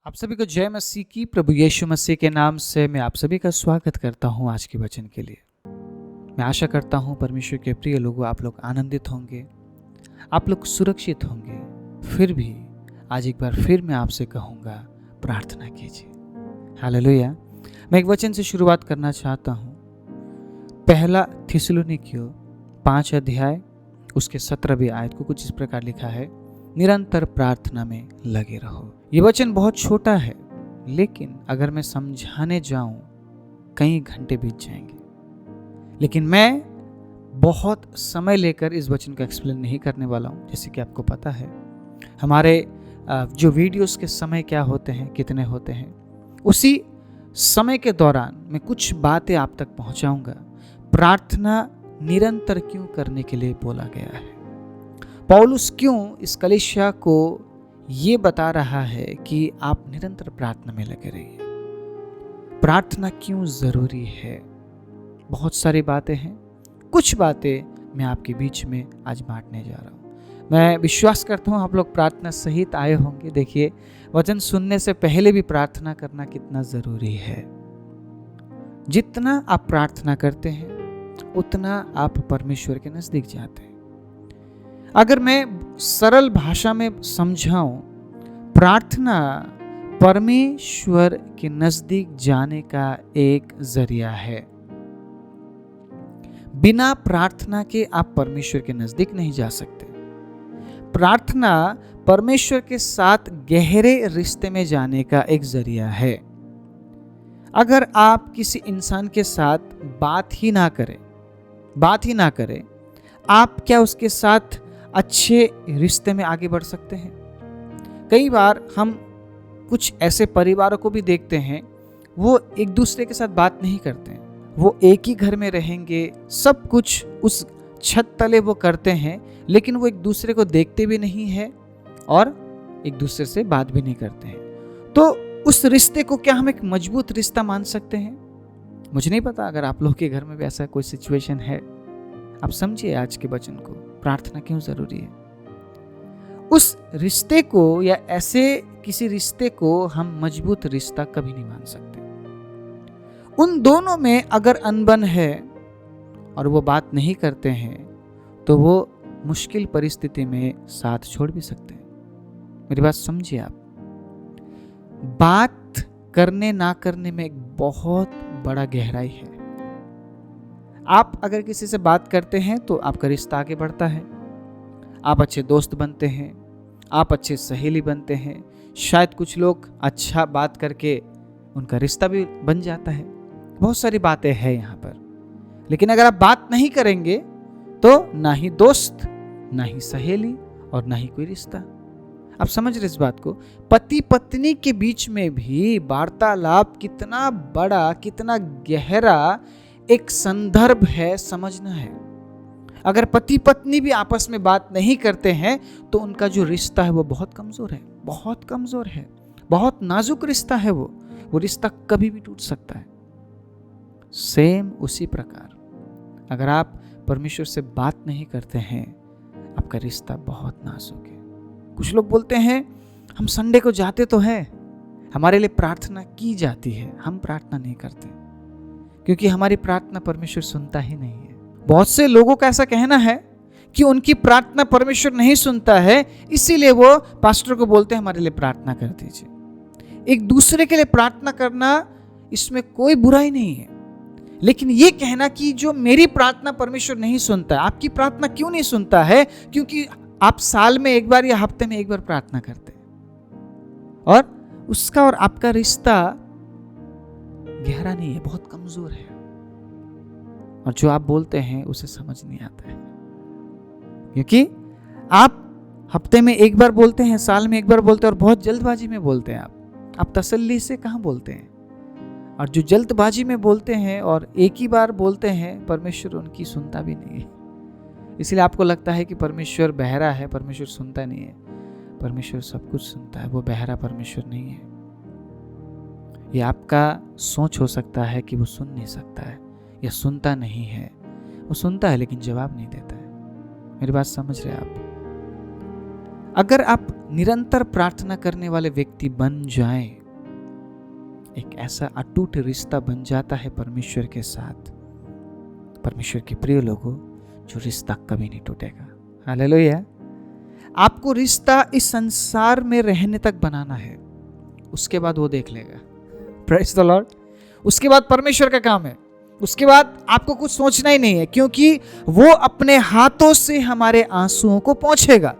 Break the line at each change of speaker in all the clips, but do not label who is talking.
आप सभी को जय मसीह की। प्रभु यीशु मसीह के नाम से मैं आप सभी का स्वागत करता हूं आज के वचन के लिए। मैं आशा करता हूं परमेश्वर के प्रिय लोगों, आप लोग आनंदित होंगे, आप लोग सुरक्षित होंगे। फिर भी आज एक बार फिर मैं आपसे कहूँगा, प्रार्थना कीजिए। हालेलुया। मैं एक वचन से शुरुआत करना चाहता हूँ। पहला थिस्सलुनीकियों 5 अध्याय उसके 17वीं आयत को कुछ इस प्रकार लिखा है, निरंतर प्रार्थना में लगे रहो। ये वचन बहुत छोटा है, लेकिन अगर मैं समझाने जाऊं कई घंटे बीत जाएंगे। लेकिन मैं बहुत समय लेकर इस वचन को एक्सप्लेन नहीं करने वाला हूं। जैसे कि आपको पता है हमारे जो वीडियोस के समय क्या होते हैं, कितने होते हैं, उसी समय के दौरान मैं कुछ बातें आप तक पहुंचाऊंगा। प्रार्थना निरंतर क्यों करने के लिए बोला गया है, पौलुस क्यों इस कलीसिया को ये बता रहा है कि आप निरंतर प्रार्थना में लगे रहिए, प्रार्थना क्यों जरूरी है। बहुत सारी बातें हैं, कुछ बातें मैं आपके बीच में आज बांटने जा रहा हूँ। मैं विश्वास करता हूँ आप लोग प्रार्थना सहित आए होंगे। देखिए, वचन सुनने से पहले भी प्रार्थना करना कितना जरूरी है। जितना आप प्रार्थना करते हैं उतना आप परमेश्वर के नजदीक जाते हैं। अगर मैं सरल भाषा में समझाऊं, प्रार्थना परमेश्वर के नजदीक जाने का एक जरिया है। बिना प्रार्थना के आप परमेश्वर के नजदीक नहीं जा सकते। प्रार्थना परमेश्वर के साथ गहरे रिश्ते में जाने का एक जरिया है। अगर आप किसी इंसान के साथ बात ही ना करें, आप क्या उसके साथ अच्छे रिश्ते में आगे बढ़ सकते हैं? कई बार हम कुछ ऐसे परिवारों को भी देखते हैं, वो एक दूसरे के साथ बात नहीं करते हैं। वो एक ही घर में रहेंगे, सब कुछ उस छत तले वो करते हैं, लेकिन वो एक दूसरे को देखते भी नहीं है और एक दूसरे से बात भी नहीं करते हैं। तो उस रिश्ते को क्या हम एक मजबूत रिश्ता मान सकते हैं? मुझे नहीं पता अगर आप लोग के घर में भी ऐसा कोई सिचुएशन है। आप समझिए आज के वचन को, प्रार्थना क्यों जरूरी है। उस रिश्ते को या ऐसे किसी रिश्ते को हम मजबूत रिश्ता कभी नहीं मान सकते। उन दोनों में अगर अनबन है और वो बात नहीं करते हैं तो वो मुश्किल परिस्थिति में साथ छोड़ भी सकते हैं। मेरी बात समझिए आप। बात करने ना करने में एक बहुत बड़ा गहराई है। आप अगर किसी से बात करते हैं तो आपका रिश्ता आगे बढ़ता है, आप अच्छे दोस्त बनते हैं, आप अच्छे सहेली बनते हैं। शायद कुछ लोग अच्छा बात करके उनका रिश्ता भी बन जाता है। बहुत सारी बातें हैं यहाँ पर। लेकिन अगर आप बात नहीं करेंगे तो ना ही दोस्त, ना ही सहेली और ना ही कोई रिश्ता। आप समझ रहे इस बात को? पति पत्नी के बीच में भी वार्तालाप कितना बड़ा, कितना गहरा एक संदर्भ है, समझना है। अगर पति पत्नी भी आपस में बात नहीं करते हैं तो उनका जो रिश्ता है वो बहुत कमजोर है, बहुत कमजोर है, बहुत नाजुक रिश्ता है। वो रिश्ता कभी भी टूट सकता है। सेम उसी प्रकार अगर आप परमेश्वर से बात नहीं करते हैं, आपका रिश्ता बहुत नाजुक है। कुछ लोग बोलते हैं हम संडे को जाते तो हैं, हमारे लिए प्रार्थना की जाती है, हम प्रार्थना नहीं करते क्योंकि हमारी प्रार्थना परमेश्वर सुनता ही नहीं है। बहुत से लोगों का ऐसा कहना है कि उनकी प्रार्थना परमेश्वर नहीं सुनता है, इसीलिए वो पास्टर को बोलते हैं हमारे लिए प्रार्थना कर दीजिए। एक दूसरे के लिए प्रार्थना करना, इसमें कोई बुराई नहीं है। लेकिन ये कहना कि जो मेरी प्रार्थना परमेश्वर नहीं सुनता है, आपकी प्रार्थना क्यों नहीं सुनता है? क्योंकि आप साल में एक बार या हफ्ते में एक बार प्रार्थना करते हैं और उसका और आपका रिश्ता गहरा नहीं है, बहुत कमजोर है। और जो आप बोलते हैं उसे समझ नहीं आता है, क्योंकि आप हफ्ते में एक बार बोलते हैं, साल में एक बार बोलते हैं और बहुत जल्दबाजी में बोलते हैं। आप तसल्ली से कहाँ बोलते हैं? और जो जल्दबाजी में बोलते हैं और एक ही बार बोलते हैं, परमेश्वर उनकी सुनता भी नहीं है। इसलिए आपको लगता है कि परमेश्वर बहरा है, परमेश्वर सुनता नहीं है। परमेश्वर सब कुछ सुनता है, वो बहरा परमेश्वर नहीं है। ये आपका सोच हो सकता है कि वो सुन नहीं सकता है या सुनता नहीं है। वो सुनता है लेकिन जवाब नहीं देता है। मेरी बात समझ रहे आप? अगर आप निरंतर प्रार्थना करने वाले व्यक्ति बन जाएं, एक ऐसा अटूट रिश्ता बन जाता है परमेश्वर के साथ। परमेश्वर के प्रिय लोगों, जो रिश्ता कभी नहीं टूटेगा। हालेलुया। आपको रिश्ता इस संसार में रहने तक बनाना है, उसके बाद वो देख लेगा। Praise the Lord. उसके बाद परमेश्वर का काम है, उसके बाद आपको कुछ सोचना ही नहीं है, क्योंकि वो अपने हाथों से हमारे आंसुओं को पोंछेगा।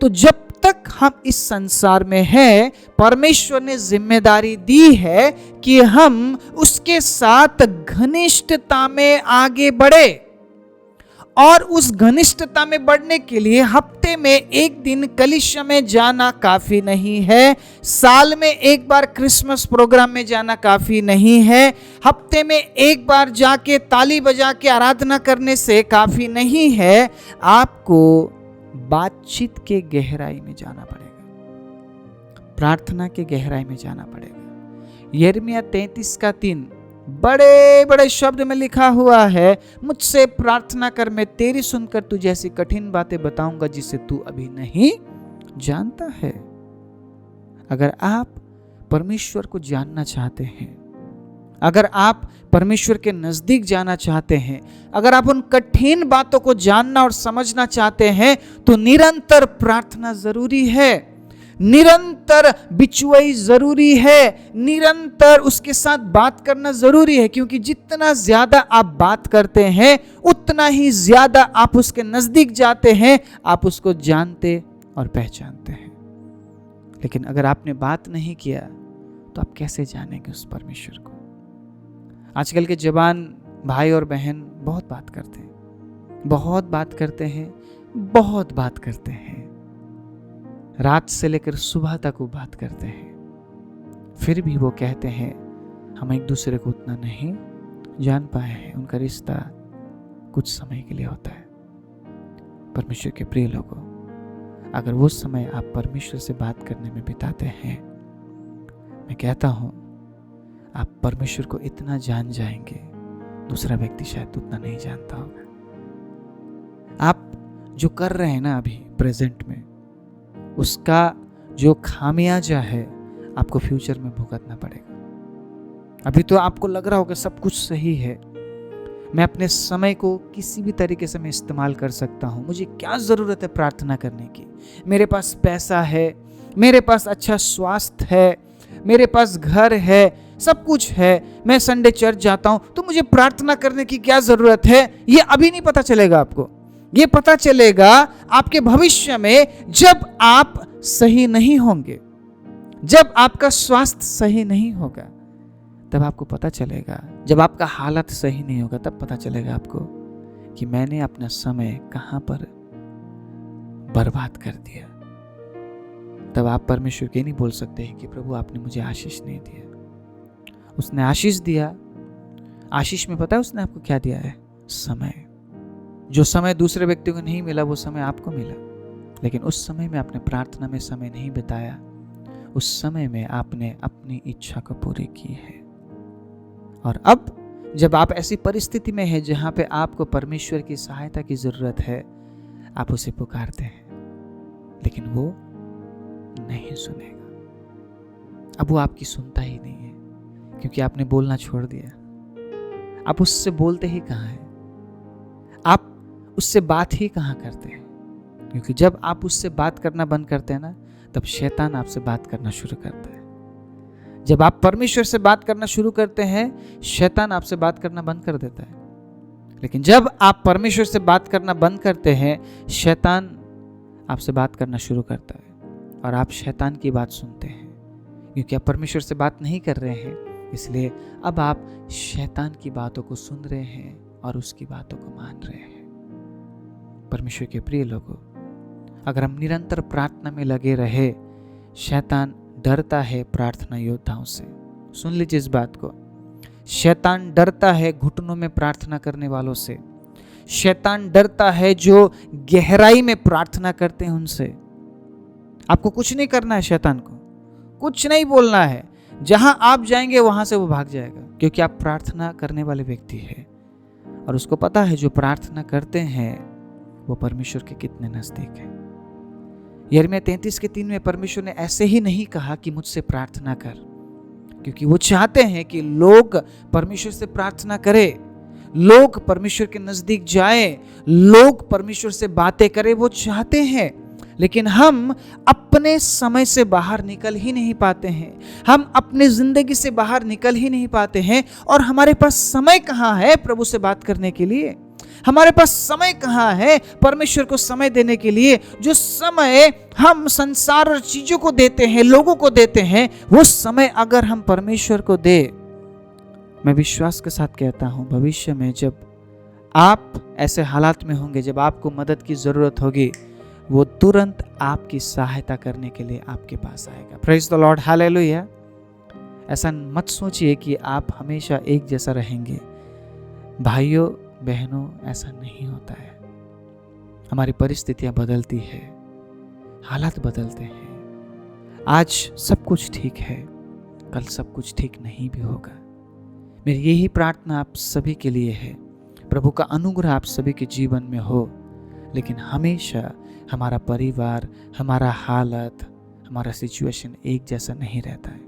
तो जब तक हम इस संसार में हैं, परमेश्वर ने जिम्मेदारी दी है कि हम उसके साथ घनिष्ठता में आगे बढ़े। और उस घनिष्ठता में बढ़ने के लिए हफ्ते में एक दिन कलीसिया में जाना काफी नहीं है, साल में एक बार क्रिसमस प्रोग्राम में जाना काफी नहीं है, हफ्ते में एक बार जाके ताली बजा के आराधना करने से काफी नहीं है। आपको बातचीत के गहराई में जाना पड़ेगा, प्रार्थना के गहराई में जाना पड़ेगा। यिर्मयाह 33:3 बड़े बड़े शब्द में लिखा हुआ है, मुझसे प्रार्थना कर, मैं तेरी सुनकर तुझे ऐसी कठिन बातें बताऊंगा जिसे तू अभी नहीं जानता है। अगर आप परमेश्वर को जानना चाहते हैं, अगर आप परमेश्वर के नजदीक जाना चाहते हैं, अगर आप उन कठिन बातों को जानना और समझना चाहते हैं, तो निरंतर प्रार्थना जरूरी है, निरंतर बिचुआई जरूरी है, निरंतर उसके साथ बात करना जरूरी है। क्योंकि जितना ज्यादा आप बात करते हैं, उतना ही ज्यादा आप उसके नजदीक जाते हैं, आप उसको जानते और पहचानते हैं। लेकिन अगर आपने बात नहीं किया तो आप कैसे जानेंगे उस परमेश्वर को? आजकल के जवान भाई और बहन बहुत बात करते हैं, बहुत बात करते हैं, बहुत बात करते हैं, रात से लेकर सुबह तक वो बात करते हैं। फिर भी वो कहते हैं हम एक दूसरे को उतना नहीं जान पाए हैं। उनका रिश्ता कुछ समय के लिए होता है। परमेश्वर के प्रिय लोगों, अगर वो समय आप परमेश्वर से बात करने में बिताते हैं, मैं कहता हूं आप परमेश्वर को इतना जान जाएंगे, दूसरा व्यक्ति शायद उतना नहीं जानता होगा। आप जो कर रहे हैं ना अभी प्रेजेंट में, उसका जो खामियाजा है आपको फ्यूचर में भुगतना पड़ेगा। अभी तो आपको लग रहा होगा सब कुछ सही है, मैं अपने समय को किसी भी तरीके से मैं इस्तेमाल कर सकता हूँ, मुझे क्या ज़रूरत है प्रार्थना करने की, मेरे पास पैसा है, मेरे पास अच्छा स्वास्थ्य है, मेरे पास घर है, सब कुछ है, मैं संडे चर्च जाता हूँ, तो मुझे प्रार्थना करने की क्या ज़रूरत है? ये अभी नहीं पता चलेगा आपको। ये पता चलेगा आपके भविष्य में, जब आप सही नहीं होंगे, जब आपका स्वास्थ्य सही नहीं होगा, तब आपको पता चलेगा। जब आपका हालत सही नहीं होगा, तब पता चलेगा आपको कि मैंने अपना समय कहां पर बर्बाद कर दिया। तब आप परमेश्वर के नहीं बोल सकते हैं कि प्रभु आपने मुझे आशीष नहीं दिया। उसने आशीष दिया। आशीष में पता है उसने आपको क्या दिया है? समय। जो समय दूसरे व्यक्ति को नहीं मिला, वो समय आपको मिला। लेकिन उस समय में आपने प्रार्थना में समय नहीं बिताया, उस समय में आपने अपनी इच्छा को पूरी की है। और अब जब आप ऐसी परिस्थिति में हैं जहां पे आपको परमेश्वर की सहायता की जरूरत है, आप उसे पुकारते हैं, लेकिन वो नहीं सुनेगा। अब वो आपकी सुनता ही नहीं है, क्योंकि आपने बोलना छोड़ दिया। आप उससे बोलते ही कहाँ हैं? आप उससे बात ही कहाँ करते हैं? क्योंकि जब आप उससे बात करना बंद करते हैं ना, तब शैतान आपसे बात करना शुरू करता है। जब आप परमेश्वर से बात करना शुरू करते हैं, शैतान आपसे बात करना बंद कर देता है। लेकिन जब आप परमेश्वर से बात करना बंद करते हैं, शैतान आपसे बात करना शुरू करता है और आप शैतान की बात सुनते हैं। क्योंकि आप परमेश्वर से बात नहीं कर रहे हैं, इसलिए अब आप शैतान की बातों को सुन रहे हैं और उसकी बातों को मान रहे हैं। परमेश्वर के प्रिय लोगों, अगर हम निरंतर प्रार्थना में लगे रहे, शैतान डरता है प्रार्थना योद्धाओं से। सुन लीजिए इस बात को, शैतान डरता है घुटनों में प्रार्थना करने वालों से। शैतान डरता है जो गहराई में प्रार्थना करते हैं उनसे। आपको कुछ नहीं करना है, शैतान को कुछ नहीं बोलना है। जहां आप जाएंगे वहां से वो भाग जाएगा, क्योंकि आप प्रार्थना करने वाले व्यक्ति हैं और उसको पता है जो प्रार्थना करते हैं वो परमेश्वर के कितने नजदीक हैं। यिर्मयाह 33:3 में परमेश्वर ने ऐसे ही नहीं कहा कि मुझसे प्रार्थना कर, क्योंकि वो चाहते हैं कि लोग परमेश्वर से प्रार्थना करें, लोग परमेश्वर के नजदीक जाएं, लोग परमेश्वर से बातें करें, वो चाहते हैं। लेकिन हम अपने समय से बाहर निकल ही नहीं पाते हैं, हम अपने जिंदगी से बाहर निकल ही नहीं पाते हैं। और हमारे पास समय कहाँ है प्रभु से बात करने के लिए? हमारे पास समय कहाँ है परमेश्वर को समय देने के लिए? जो समय हम संसार और चीजों को देते हैं, लोगों को देते हैं, वो समय अगर हम परमेश्वर को दे, मैं विश्वास के साथ कहता हूं, भविष्य में जब आप ऐसे हालात में होंगे, जब आपको मदद की जरूरत होगी, वो तुरंत आपकी सहायता करने के लिए आपके पास आएगा। Praise the Lord, hallelujah. ऐसा मत सोचिए कि आप हमेशा एक जैसा रहेंगे। भाइयों बहनों, ऐसा नहीं होता है। हमारी परिस्थितियां बदलती है, हालात बदलते हैं। आज सब कुछ ठीक है, कल सब कुछ ठीक नहीं भी होगा। मेरी यही प्रार्थना आप सभी के लिए है, प्रभु का अनुग्रह आप सभी के जीवन में हो। लेकिन हमेशा हमारा परिवार, हमारा हालत, हमारा सिचुएशन एक जैसा नहीं रहता है।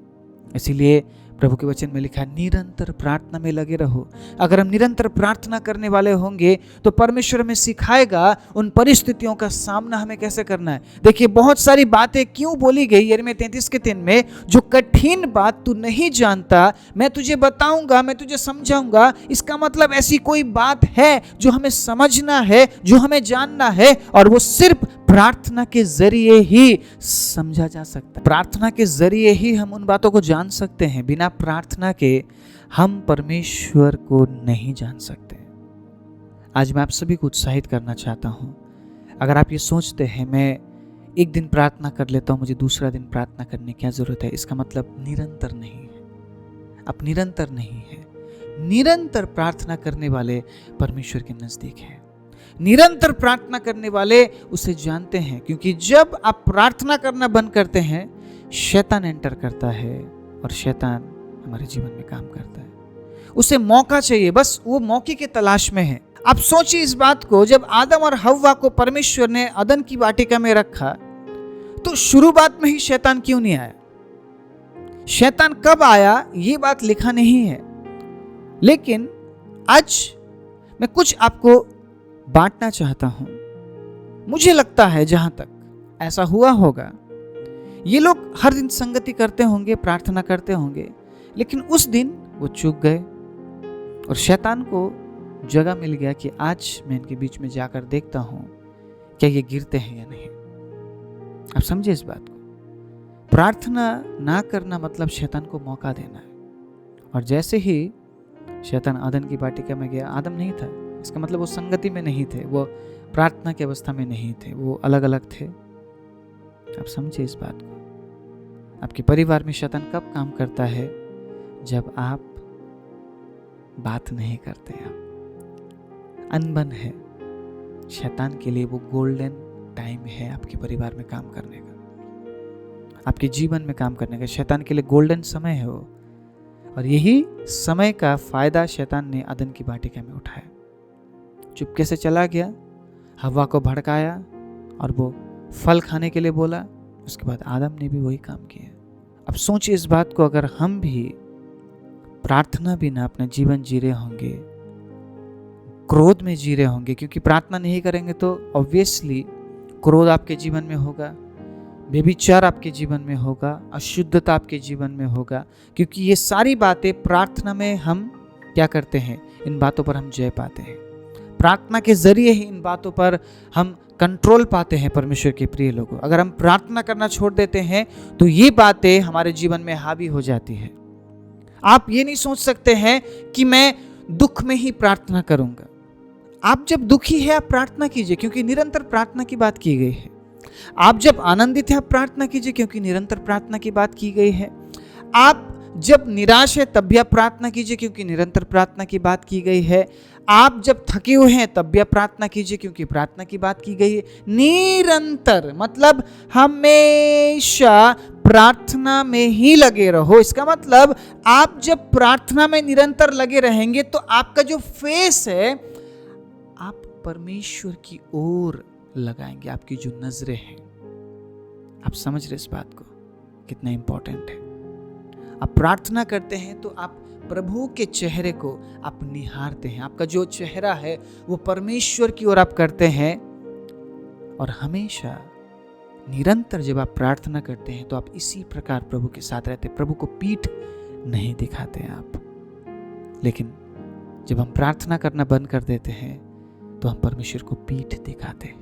इसीलिए प्रभु के वचन में लिखा है, निरंतर प्रार्थना में लगे रहो। अगर हम निरंतर प्रार्थना करने वाले होंगे तो परमेश्वर हमें सिखाएगा उन परिस्थितियों का सामना हमें कैसे करना है। देखिए, बहुत सारी बातें क्यों बोली गई यिर्मयाह 33:3 में, जो कठिन बात तू नहीं जानता मैं तुझे बताऊंगा, मैं तुझे समझाऊंगा। इसका मतलब ऐसी कोई बात है जो हमें समझना है, जो हमें जानना है, और वो सिर्फ प्रार्थना के जरिए ही समझा जा सकता है। प्रार्थना के जरिए ही हम उन बातों को जान सकते हैं। बिना प्रार्थना के हम परमेश्वर को नहीं जान सकते। आज मैं आप सभी को उत्साहित करना चाहता हूं। अगर आप ये सोचते हैं मैं एक दिन प्रार्थना कर लेता हूं, मुझे दूसरा दिन प्रार्थना करने की क्या जरूरत है, इसका मतलब निरंतर नहीं है। आप निरंतर नहीं है। निरंतर प्रार्थना करने वाले परमेश्वर के नजदीक हैं। निरंतर प्रार्थना करने वाले उसे जानते हैं, क्योंकि जब आप प्रार्थना करना बंद करते हैं, शैतान एंटर करता है और शैतान हमारे जीवन में काम करता है। उसे मौका चाहिए, बस वो मौके के तलाश में है। आप सोचिए इस बात को, जब आदम और हव्वा को परमेश्वर ने अदन की वाटिका में रखा तो शुरुआत में ही शैतान क्यों नहीं आया? शैतान कब आया ये बात लिखा नहीं है, लेकिन आज मैं कुछ आपको बांटना चाहता हूं। मुझे लगता है जहां तक ऐसा हुआ होगा, ये लोग हर दिन संगति करते होंगे, प्रार्थना करते होंगे, लेकिन उस दिन वो चूक गए और शैतान को जगह मिल गया कि आज मैं इनके बीच में जाकर देखता हूं क्या ये गिरते हैं या नहीं। आप समझे इस बात को? प्रार्थना ना करना मतलब शैतान को मौका देना है। और जैसे ही शैतान आदम की वाटिका में गया, आदम नहीं था, इसका मतलब वो संगति में नहीं थे, वो प्रार्थना की अवस्था में नहीं थे, वो अलग अलग थे। आप समझे इस बात को? आपके परिवार में शैतान कब काम करता है? जब आप बात नहीं करते, आप अनबन है। शैतान के लिए वो गोल्डन टाइम है आपके परिवार में काम करने का, आपके जीवन में काम करने का। शैतान के लिए गोल्डन समय है वो, और यही समय का फायदा शैतान ने अदन की वाटिका में उठाया। चुपके से चला गया, हवा को भड़काया और वो फल खाने के लिए बोला। उसके बाद आदम ने भी वही काम किया। अब सोचिए इस बात को, अगर हम भी प्रार्थना बिना अपना जीवन जी रहे होंगे, क्रोध में जी रहे होंगे, क्योंकि प्रार्थना नहीं करेंगे तो ऑब्वियसली क्रोध आपके जीवन में होगा, व्यभिचार आपके जीवन में होगा, अशुद्धता आपके जीवन में होगा, क्योंकि ये सारी बातें प्रार्थना में हम क्या करते हैं, इन बातों पर हम जय पाते हैं। प्रार्थना के जरिए ही इन बातों पर हम कंट्रोल पाते हैं। परमेश्वर के प्रिय लोगों, अगर हम प्रार्थना करना छोड़ देते हैं तो ये बातें हमारे जीवन में हावी हो जाती है। आप ये नहीं सोच सकते हैं कि मैं दुख में ही प्रार्थना करूंगा। आप जब दुखी है आप प्रार्थना कीजिए, क्योंकि निरंतर प्रार्थना की बात की गई है। आप जब आनंदित है आप प्रार्थना कीजिए, क्योंकि निरंतर प्रार्थना की बात की गई है। आप जब निराश है तब भी आप प्रार्थना कीजिए, क्योंकि निरंतर प्रार्थना की बात की गई है। आप जब थके हुए हैं तब भी आप प्रार्थना कीजिए, क्योंकि प्रार्थना की बात की गई है। निरंतर मतलब हमेशा प्रार्थना में ही लगे रहो। इसका मतलब आप जब प्रार्थना में निरंतर लगे रहेंगे तो आपका जो फेस है आप परमेश्वर की ओर लगाएंगे। आपकी जो नजरें हैं आप समझ रहे इस बात को कितना इंपॉर्टेंट है? आप प्रार्थना करते हैं तो आप प्रभु के चेहरे को आप निहारते हैं। आपका जो चेहरा है वो परमेश्वर की ओर आप करते हैं। और हमेशा निरंतर जब आप प्रार्थना करते हैं तो आप इसी प्रकार प्रभु के साथ रहते हैं। प्रभु को पीठ नहीं दिखाते हैं आप। लेकिन जब हम प्रार्थना करना बंद कर देते हैं तो हम परमेश्वर को पीठ दिखाते हैं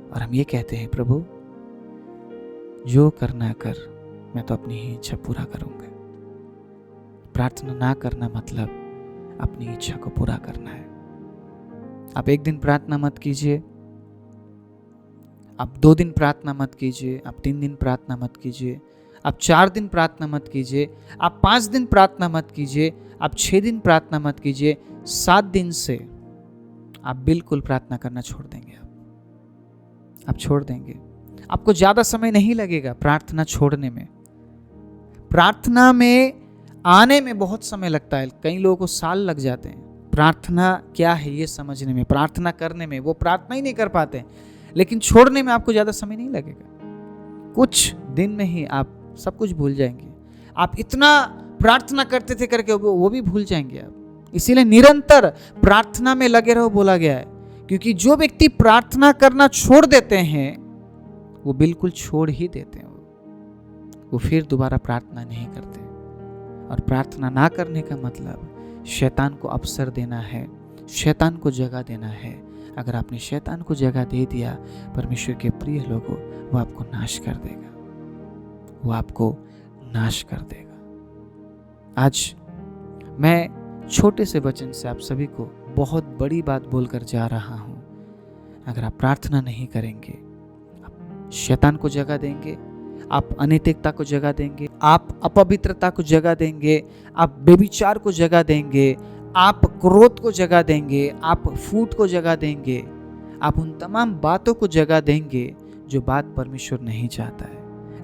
और हम ये कहते हैं, प्रभु जो करना कर, मैं तो अपनी ही इच्छा पूरा करूंगा। प्रार्थना ना करना मतलब अपनी इच्छा को पूरा करना है। आप एक दिन प्रार्थना मत कीजिए, आप 2 दिन प्रार्थना मत कीजिए, आप 3 दिन प्रार्थना मत कीजिए, आप 4 दिन प्रार्थना मत कीजिए, आप 5 दिन प्रार्थना मत कीजिए, आप 6 दिन प्रार्थना मत कीजिए। 7 दिन से आप बिल्कुल प्रार्थना करना छोड़ देंगे। आप छोड़ देंगे। आपको ज्यादा समय नहीं लगेगा प्रार्थना छोड़ने में। प्रार्थना में आने में बहुत समय लगता है। कई लोगों को साल लग जाते हैं प्रार्थना क्या है ये समझने में, प्रार्थना करने में। वो प्रार्थना ही नहीं कर पाते। लेकिन छोड़ने में आपको ज्यादा समय नहीं लगेगा। कुछ दिन में ही आप सब कुछ भूल जाएंगे। आप इतना प्रार्थना करते थे करके वो भी भूल जाएंगे आप। इसीलिए निरंतर प्रार्थना में लगे रहो बोला गया है। क्योंकि जो व्यक्ति प्रार्थना करना छोड़ देते हैं वो बिल्कुल छोड़ ही देते हैं। वो फिर दोबारा प्रार्थना नहीं करते। और प्रार्थना ना करने का मतलब शैतान को अवसर देना है, शैतान को जगह देना है। अगर आपने शैतान को जगह दे दिया, परमेश्वर के प्रिय लोगों, वो आपको नाश कर देगा। वो आपको नाश कर देगा। आज मैं छोटे से वचन से आप सभी को बहुत बड़ी बात बोलकर जा रहा हूं। अगर आप प्रार्थना नहीं करेंगे, आप शैतान को जगह देंगे, आप अनैतिकता को जगह देंगे, आप अपवित्रता को जगह देंगे, आप व्यभिचार को जगह देंगे, आप क्रोध को जगह देंगे, आप फूट को जगह देंगे, आप उन तमाम बातों को जगह देंगे जो बात परमेश्वर नहीं चाहता है।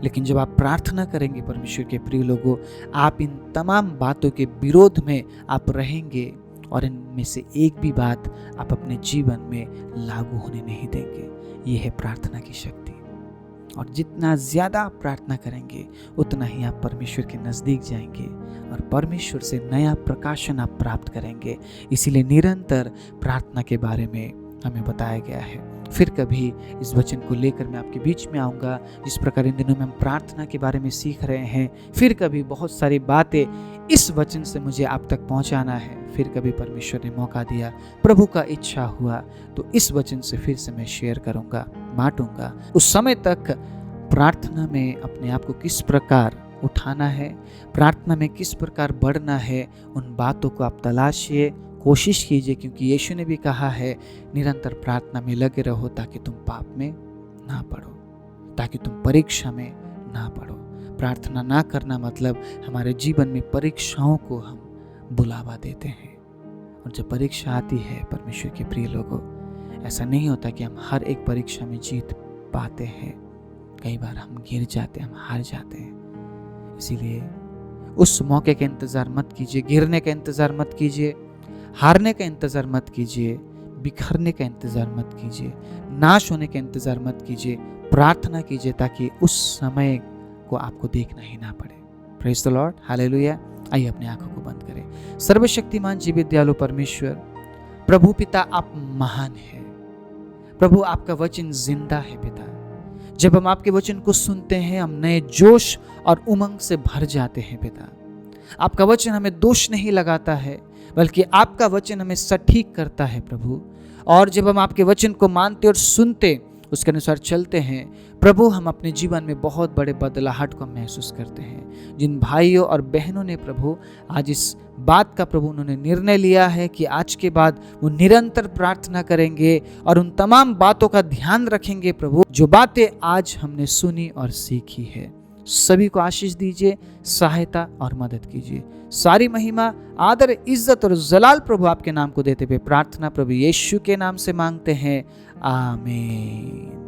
लेकिन जब आप प्रार्थना करेंगे परमेश्वर के प्रिय लोगों, आप इन तमाम बातों के विरोध में आप रहेंगे और इनमें से एक भी बात आप अपने जीवन में लागू होने नहीं देंगे। यह है प्रार्थना की शक्ति। और जितना ज़्यादा आप प्रार्थना करेंगे उतना ही आप परमेश्वर के नज़दीक जाएंगे और परमेश्वर से नया प्रकाशन आप प्राप्त करेंगे। इसीलिए निरंतर प्रार्थना के बारे में हमें बताया गया है। फिर कभी इस वचन को लेकर मैं आपके बीच में आऊँगा। जिस प्रकार इन दिनों में हम प्रार्थना के बारे में सीख रहे हैं, फिर कभी बहुत सारी बातें इस वचन से मुझे आप तक पहुँचाना है। फिर कभी परमेश्वर ने मौका दिया, प्रभु का इच्छा हुआ तो इस वचन से फिर से मैं शेयर करूँगा, बांटूंगा। उस समय तक प्रार्थना में अपने आप को किस प्रकार उठाना है, प्रार्थना में किस प्रकार बढ़ना है, उन बातों को आप तलाशिए, कोशिश कीजिए। क्योंकि यीशु ने भी कहा है निरंतर प्रार्थना में लगे रहो ताकि तुम पाप में ना पड़ो, ताकि तुम परीक्षा में ना पड़ो। प्रार्थना ना करना मतलब हमारे जीवन में परीक्षाओं को हम बुलावा देते हैं। और जब परीक्षा आती है परमेश्वर के प्रिय लोगों, ऐसा नहीं होता कि हम हर एक परीक्षा में जीत पाते हैं। कई बार हम गिर जाते हैं, हम हार जाते हैं। इसीलिए उस मौके का इंतज़ार मत कीजिए, गिरने का इंतज़ार मत कीजिए, हारने का इंतज़ार मत कीजिए, बिखरने का इंतज़ार मत कीजिए, नाश होने का इंतज़ार मत कीजिए। प्रार्थना कीजिए ताकि उस समय को आपको देखना ही ना पड़े। Praise the Lord, hallelujah. आइए अपनी आंखों को बंद करें। सर्वशक्तिमान जीवित दयालु परमेश्वर, प्रभु पिता, आप महान हैं। प्रभु आपका वचन जिंदा है पिता। जब हम आपके वचन को सुनते हैं हम नए जोश और उमंग से भर जाते हैं पिता। आपका वचन हमें दोष नहीं लगाता है, बल्कि आपका वचन हमें सटीक करता है प्रभु। और जब हम आपके वचन को मानते और सुनते, उसके अनुसार चलते हैं प्रभु, हम अपने जीवन में बहुत बड़े बदलाहट को महसूस करते हैं। जिन भाइयों और बहनों ने प्रभु आज इस बात का प्रभु उन्होंने निर्णय लिया है कि आज के बाद वो निरंतर प्रार्थना करेंगे और उन तमाम बातों का ध्यान रखेंगे प्रभु, जो बातें आज हमने सुनी और सीखी है, सभी को आशीष दीजिए, सहायता और मदद कीजिए। सारी महिमा, आदर, इज्जत और जलाल प्रभु आपके नाम को देते हुए प्रार्थना प्रभु यीशु के नाम से मांगते हैं, आमीन।